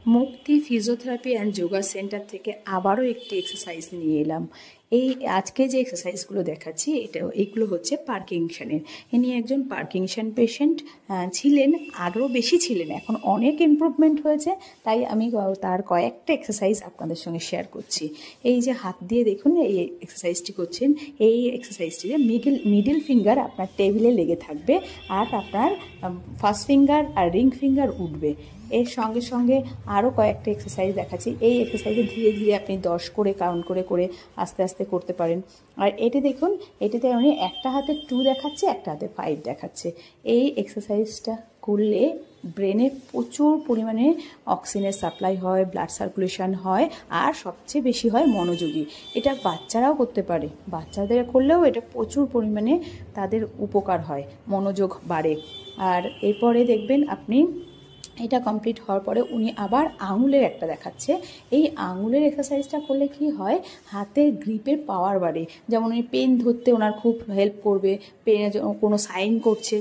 মুক্তি physiotherapy and yoga centre থেকে আবারও একটি এক্সারসাইজ নিয়ে এলাম। এই আজকে যে এক্সারসাইজগুলো দেখাচ্ছি এইগুলো হচ্ছে পার্কিনসনের। ইনি একজন পার্কিনসন পেশেন্ট ছিলেন, আরও বেশি ছিলেন, এখন অনেক ইমপ্রুভমেন্ট হয়েছে। তাই আমি তার কয়েকটা এক্সারসাইজ আপনাদের সঙ্গে শেয়ার করছি। এই যে হাত দিয়ে দেখুন এই এক্সারসাইজটি করছেন, এই এক্সারসাইজটিতে মিডল ফিঙ্গার আপনার টেবিলে লেগে থাকবে আর আপনার ফার্স্ট ফিঙ্গার আর রিং ফিঙ্গার উঠবে। এর সঙ্গে সঙ্গে আরও কয়েকটা এক্সারসাইজ দেখাচ্ছি। এই এক্সারসাইজে ধীরে ধীরে আপনি 10 করে কাউন্ট করে করে আস্তে আস্তে করতে পারেন। আর এটি দেখুন, এটিতে উনি একটা হাতে 2 দেখাচ্ছে, একটা হাতে 5 দেখাচ্ছে। এই এক্সারসাইজটা করলে ব্রেনে প্রচুর পরিমাণে অক্সিজেনের সাপ্লাই হয়, ব্লাড সার্কুলেশন হয়, আর সবচেয়ে বেশি হয় মনোযোগী। এটা বাচ্চারাও করতে পারে, বাচ্চাদের করলেও এটা প্রচুর পরিমাণে তাদের উপকার হয়, মনোযোগ বাড়ে। আর এরপরে দেখবেন আপনি এটা কমপ্লিট হওয়ার পরে উনি আবার আঙুলের একটা দেখাচ্ছে। এই আঙুলের এক্সারসাইজটা করলে কি হয়, হাতের গ্রিপের পাওয়ার বাড়ে। যেমন উনি পেন ধরতে ওনার খুব হেল্প করবে। পেনে কোনো সাইন করছে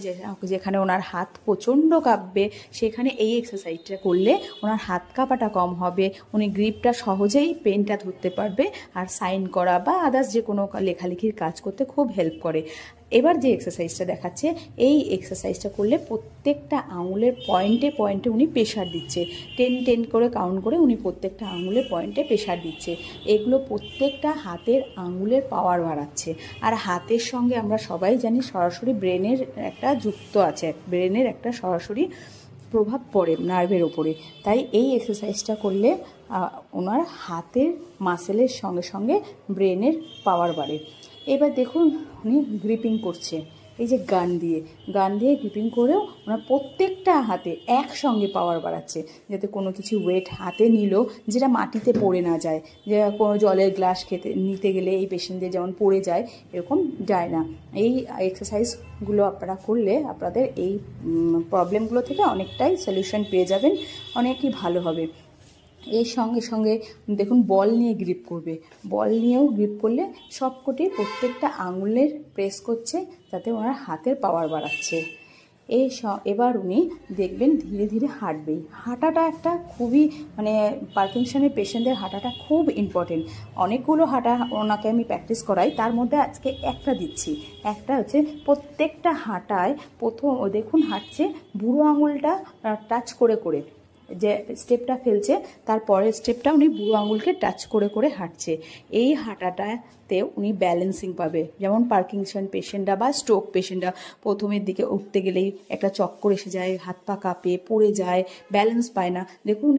যেখানে ওনার হাত প্রচণ্ড কাঁপবে, সেখানে এই এক্সারসাইজটা করলে ওনার হাত কাঁপাটা কম হবে, উনি গ্রিপটা সহজেই পেনটা ধরতে পারবে, আর সাইন করা বা আদার্স যে কোনো লেখালেখির কাজ করতে খুব হেল্প করে। এবার যে এক্সারসাইজটা দেখাচ্ছে, এই এক্সারসাইজটা করলে প্রত্যেকটা আঙুলের পয়েন্টে পয়েন্টে উনি প্রেশার দিচ্ছে। 10 করে কাউন্ট করে উনি প্রত্যেকটা আঙুলের পয়েন্টে প্রেশার দিচ্ছে। এগুলো প্রত্যেকটা হাতের আঙুলের পাওয়ার বাড়াচ্ছে। আর হাতের সঙ্গে আমরা সবাই জানি সরাসরি ব্রেনের একটা যুক্ত আছে, ব্রেনের একটা সরাসরি প্রভাব পড়ে নার্ভের ওপরে। তাই এই এক্সারসাইজটা করলে ওনার হাতের মাসেলের সঙ্গে সঙ্গে ব্রেনের পাওয়ার বাড়ে। এবার দেখুন উনি গ্রিপিং করছে, এই যে গান দিয়ে গ্রিপিং করেও ওনার প্রত্যেকটা হাতে একসঙ্গে পাওয়ার বাড়াচ্ছে, যাতে কোনো কিছু ওয়েট হাতে নিল যেটা মাটিতে পড়ে না যায়। যে কোনো জলের গ্লাস নিতে গেলে এই পেশেন্টদের যেমন পড়ে যায়, এরকম যায় না। এই এক্সারসাইজগুলো আপনারা করলে আপনাদের এই প্রবলেমগুলো থেকে অনেকটাই সলিউশন পেয়ে যাবেন, অনেকই ভালো হবে। এর সঙ্গে সঙ্গে দেখুন বল নিয়ে গ্রিপ করবে, বল নিয়েও গ্রিপ করলে সবকটি প্রত্যেকটা আঙুলের প্রেস করছে, যাতে ওনার হাতের পাওয়ার বাড়াচ্ছে। এবার উনি দেখবেন ধীরে ধীরে হাঁটবেই। হাঁটাটা একটা খুবই পার্কিনসনের পেশেন্টদের হাঁটাটা খুব ইম্পর্টেন্ট। অনেকগুলো হাঁটা ওনাকে আমি প্র্যাকটিস করাই, তার মধ্যে আজকে একটা দিচ্ছি। একটা হচ্ছে প্রত্যেকটা হাঁটায় প্রথম দেখুন হাঁটছে বুড়ো আঙুলটা টাচ করে করে, যে স্টেপটা ফেলছে তার পরের স্টেপটা উনি বুড়ো আঙুলকে টাচ করে করে হাঁটছে। এই হাঁটাটাতে উনি ব্যালেন্সিং পাবে। যেমন পার্কিনসন পেশেন্টরা বা স্ট্রোক পেশেন্টরা প্রথমের দিকে উঠতে গেলেই একটা চক্কর এসে যায়, হাত পা কাঁপে, পড়ে যায়, ব্যালেন্স পায় না। দেখুন